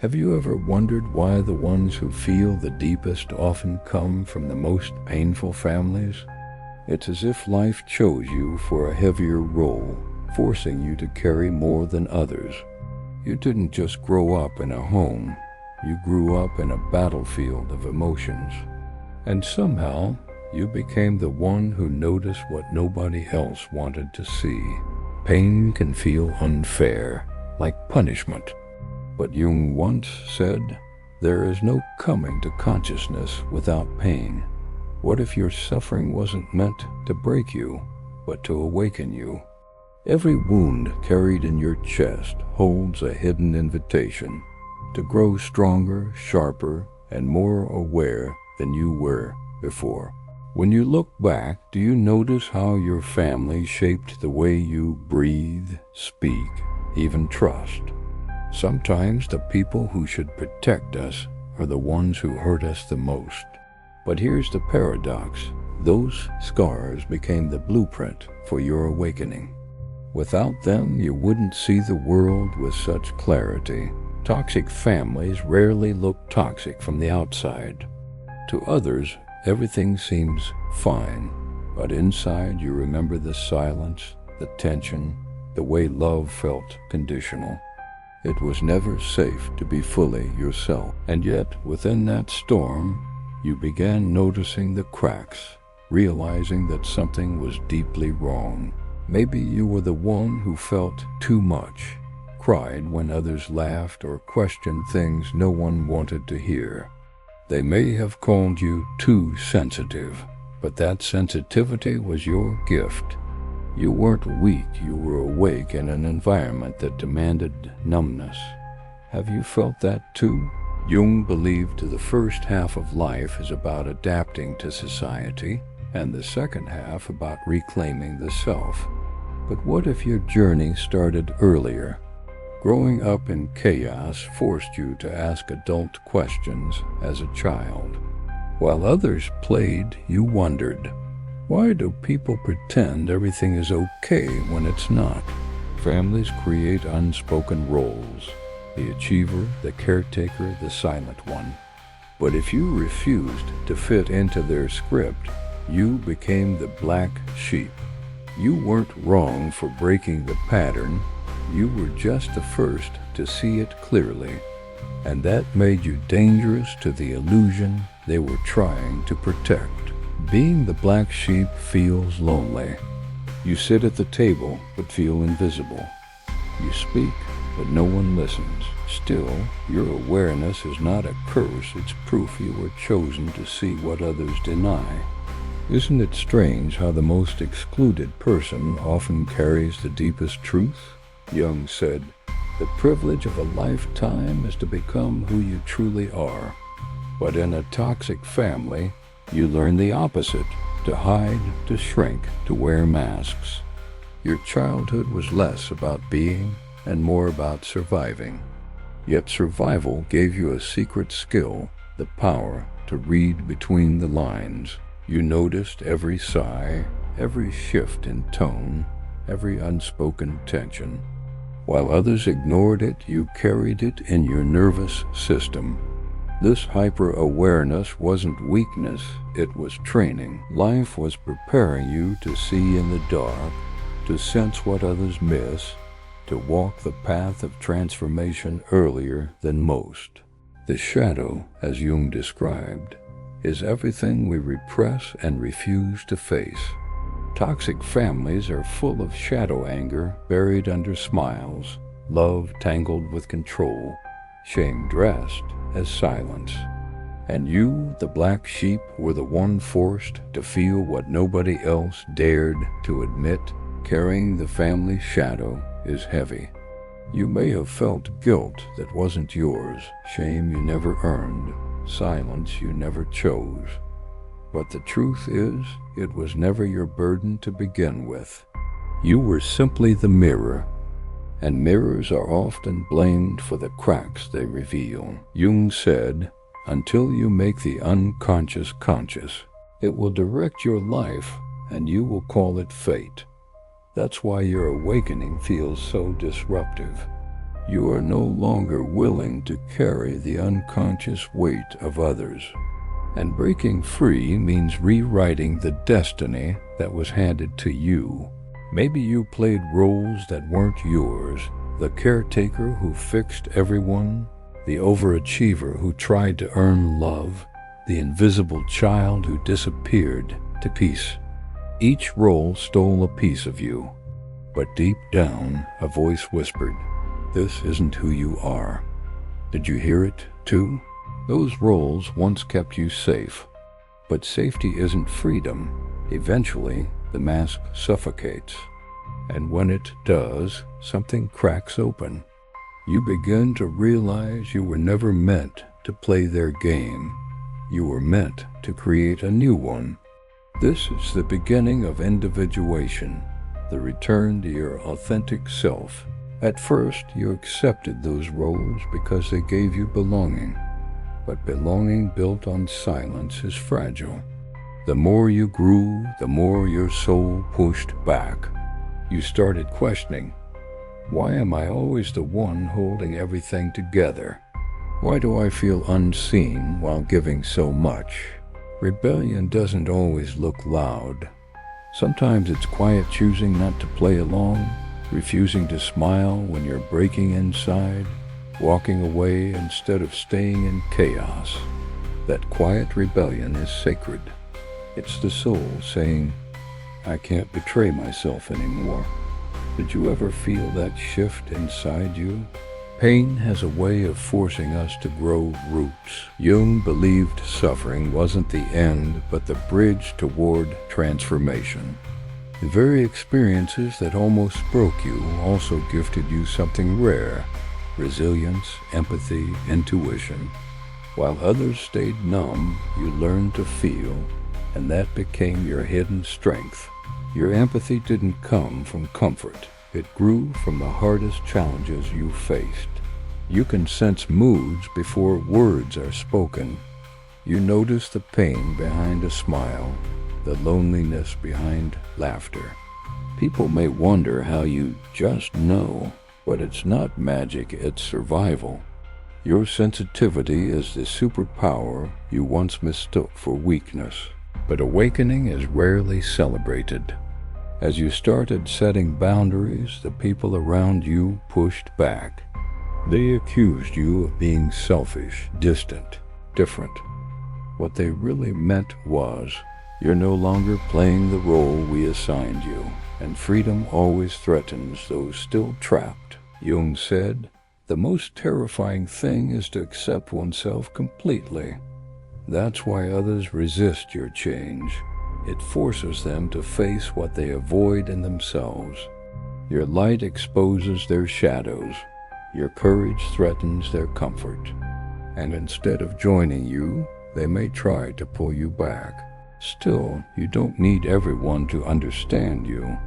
Have you ever wondered why the ones who feel the deepest often come from the most painful families? It's as if life chose you for a heavier role, forcing you to carry more than others. You didn't just grow up in a home, you grew up in a battlefield of emotions. And somehow, you became the one who noticed what nobody else wanted to see. Pain can feel unfair, like punishment. But Jung once said, there is no coming to consciousness without pain. What if your suffering wasn't meant to break you, but to awaken you? Every wound carried in your chest holds a hidden invitation to grow stronger, sharper, and more aware than you were before. When you look back, do you notice how your family shaped the way you breathe, speak, even trust? Sometimes the people who should protect us are the ones who hurt us the most. But here's the paradox. Those scars became the blueprint for your awakening. Without them, you wouldn't see the world with such clarity. Toxic families rarely look toxic from the outside. To others, everything seems fine, but inside you remember the silence, the tension, the way love felt conditional. It was never safe to be fully yourself. And yet, within that storm, you began noticing the cracks, realizing that something was deeply wrong. Maybe you were the one who felt too much, cried when others laughed, or questioned things no one wanted to hear. They may have called you too sensitive, but that sensitivity was your gift. You weren't weak, you were awake in an environment that demanded numbness. Have you felt that too? Jung believed the first half of life is about adapting to society, and the second half about reclaiming the self. But what if your journey started earlier? Growing up in chaos forced you to ask adult questions as a child. While others played, you wondered, why do people pretend everything is okay when it's not? Families create unspoken roles, the achiever, the caretaker, the silent one. But if you refused to fit into their script, you became the black sheep. You weren't wrong for breaking the pattern, you were just the first to see it clearly. And that made you dangerous to the illusion they were trying to protect. Being the black sheep feels lonely. You sit at the table but feel invisible. You speak, but no one listens. Still, your awareness is not a curse, it's proof you were chosen to see what others deny. Isn't it strange how the most excluded person often carries the deepest truth? Jung said, the privilege of a lifetime is to become who you truly are. But in a toxic family, you learn the opposite, to hide, to shrink, to wear masks. Your childhood was less about being and more about surviving. Yet survival gave you a secret skill, the power to read between the lines. You noticed every sigh, every shift in tone, every unspoken tension. While others ignored it, you carried it in your nervous system. This hyper-awareness wasn't weakness, it was training. Life was preparing you to see in the dark, to sense what others miss, to walk the path of transformation earlier than most. The shadow, as Jung described, is everything we repress and refuse to face. Toxic families are full of shadow anger buried under smiles, love tangled with control, shame dressed as silence. And you, the black sheep, were the one forced to feel what nobody else dared to admit. Carrying the family shadow is heavy. You may have felt guilt that wasn't yours, shame you never earned, silence you never chose. But the truth is, it was never your burden to begin with. You were simply the mirror, and mirrors are often blamed for the cracks they reveal. Jung said, until you make the unconscious conscious, it will direct your life and you will call it fate. That's why your awakening feels so disruptive. You are no longer willing to carry the unconscious weight of others. And breaking free means rewriting the destiny that was handed to you. Maybe you played roles that weren't yours, the caretaker who fixed everyone, the overachiever who tried to earn love, the invisible child who disappeared to peace. Each role stole a piece of you, but deep down a voice whispered, "This isn't who you are." Did you hear it too? Those roles once kept you safe, but safety isn't freedom. Eventually, the mask suffocates, and when it does, something cracks open. You begin to realize you were never meant to play their game. You were meant to create a new one. This is the beginning of individuation, the return to your authentic self. At first, you accepted those roles because they gave you belonging, but belonging built on silence is fragile. The more you grew, the more your soul pushed back. You started questioning, why am I always the one holding everything together? Why do I feel unseen while giving so much? Rebellion doesn't always look loud. Sometimes it's quiet choosing not to play along, refusing to smile when you're breaking inside, walking away instead of staying in chaos. That quiet rebellion is sacred. It's the soul saying, I can't betray myself anymore. Did you ever feel that shift inside you? Pain has a way of forcing us to grow roots. Jung believed suffering wasn't the end, but the bridge toward transformation. The very experiences that almost broke you also gifted you something rare: resilience, empathy, intuition. While others stayed numb, you learned to feel, and that became your hidden strength. Your empathy didn't come from comfort. It grew from the hardest challenges you faced. You can sense moods before words are spoken. You notice the pain behind a smile, the loneliness behind laughter. People may wonder how you just know, but it's not magic, it's survival. Your sensitivity is the superpower you once mistook for weakness. But awakening is rarely celebrated. As you started setting boundaries, the people around you pushed back. They accused you of being selfish, distant, different. What they really meant was, you're no longer playing the role we assigned you, and freedom always threatens those still trapped. Jung said, the most terrifying thing is to accept oneself completely. That's why others resist your change. It forces them to face what they avoid in themselves. Your light exposes their shadows. Your courage threatens their comfort. And instead of joining you, they may try to pull you back. Still, you don't need everyone to understand you.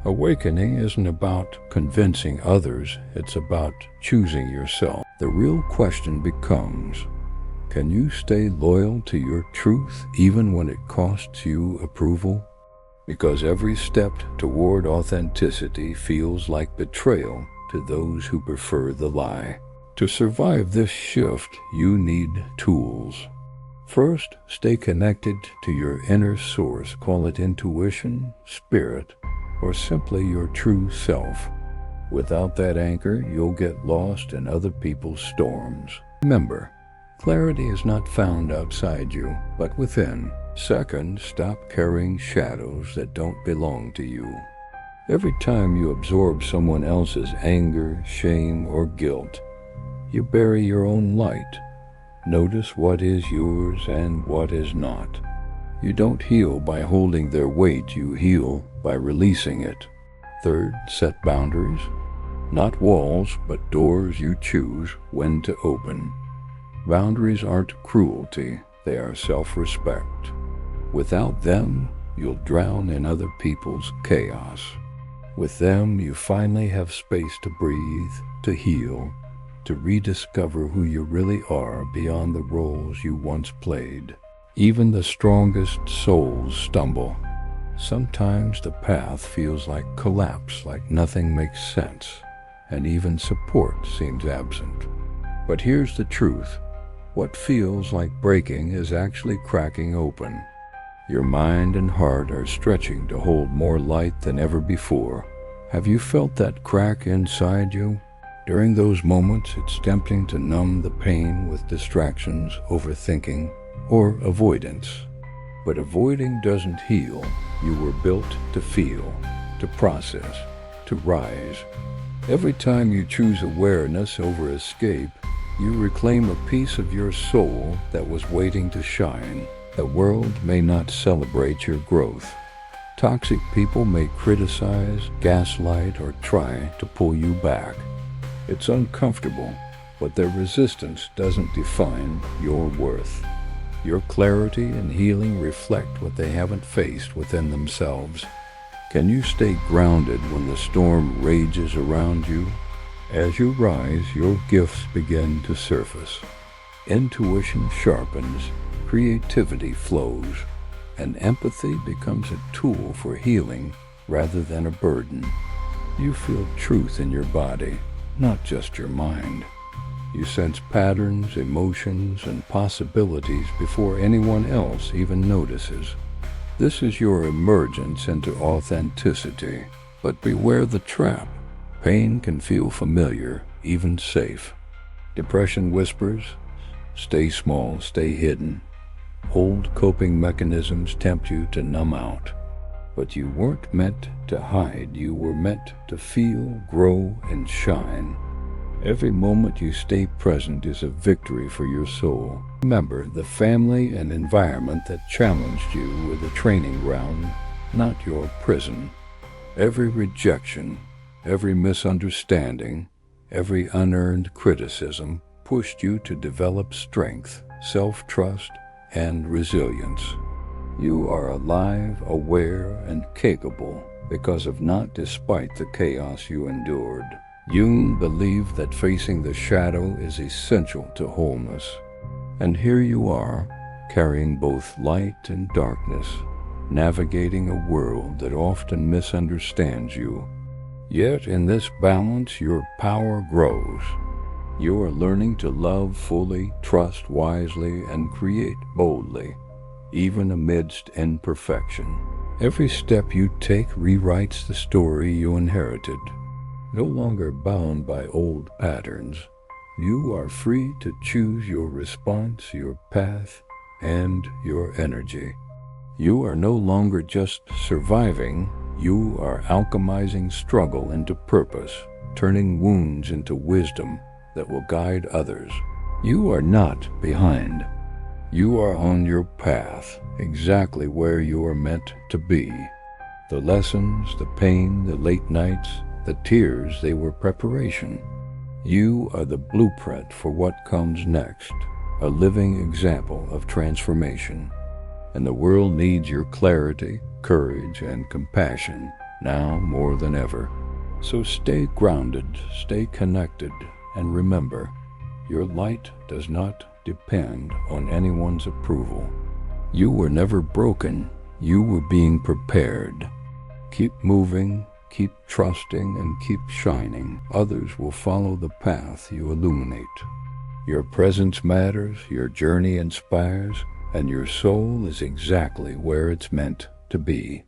Awakening isn't about convincing others, it's about choosing yourself. The real question becomes, can you stay loyal to your truth even when it costs you approval? Because every step toward authenticity feels like betrayal to those who prefer the lie. To survive this shift, you need tools. First, stay connected to your inner source. Call it intuition, spirit, or simply your true self. Without that anchor, you'll get lost in other people's storms. Remember, clarity is not found outside you, but within. Second, stop carrying shadows that don't belong to you. Every time you absorb someone else's anger, shame, or guilt, you bury your own light. Notice what is yours and what is not. You don't heal by holding their weight, you heal by releasing it. Third, set boundaries. Not walls, but doors you choose when to open. Boundaries aren't cruelty, they are self-respect. Without them, you'll drown in other people's chaos. With them, you finally have space to breathe, to heal, to rediscover who you really are beyond the roles you once played. Even the strongest souls stumble. Sometimes the path feels like collapse, like nothing makes sense. and even support seems absent. But here's the truth. What feels like breaking is actually cracking open. Your mind and heart are stretching to hold more light than ever before. Have you felt that crack inside you? During those moments, it's tempting to numb the pain with distractions, overthinking, or avoidance. But avoiding doesn't heal. You were built to feel, to process, to rise. Every time you choose awareness over escape, you reclaim a piece of your soul that was waiting to shine. The world may not celebrate your growth. Toxic people may criticize, gaslight, or try to pull you back. It's uncomfortable, but their resistance doesn't define your worth. Your clarity and healing reflect what they haven't faced within themselves. Can you stay grounded when the storm rages around you? As you rise, your gifts begin to surface. Intuition sharpens, creativity flows, and empathy becomes a tool for healing rather than a burden. You feel truth in your body, not just your mind. You sense patterns, emotions, and possibilities before anyone else even notices. This is your emergence into authenticity. But beware the trap. Pain can feel familiar, even safe. Depression whispers, stay small, stay hidden. Old coping mechanisms tempt you to numb out. But you weren't meant to hide. You were meant to feel, grow, and shine. Every moment you stay present is a victory for your soul. Remember, the family and environment that challenged you were the training ground, not your prison. Every rejection, every misunderstanding, every unearned criticism pushed you to develop strength, self-trust, and resilience. You are alive, aware, and capable because of not despite the chaos you endured. Jung believed that facing the shadow is essential to wholeness. And here you are, carrying both light and darkness, navigating a world that often misunderstands you. Yet in this balance, your power grows. You are learning to love fully, trust wisely, and create boldly, even amidst imperfection. Every step you take rewrites the story you inherited. No longer bound by old patterns, you are free to choose your response, your path, and your energy. You are no longer just surviving, you are alchemizing struggle into purpose, turning wounds into wisdom that will guide others. You are not behind. You are on your path, exactly where you are meant to be. The lessons, the pain, the late nights, the tears, they were preparation. You are the blueprint for what comes next, a living example of transformation. And the world needs your clarity, courage, and compassion now more than ever. So stay grounded, stay connected, and remember, your light does not depend on anyone's approval. You were never broken. You were being prepared. Keep moving, keep trusting, and keep shining. Others will follow the path you illuminate. Your presence matters, your journey inspires, and your soul is exactly where it's meant to be.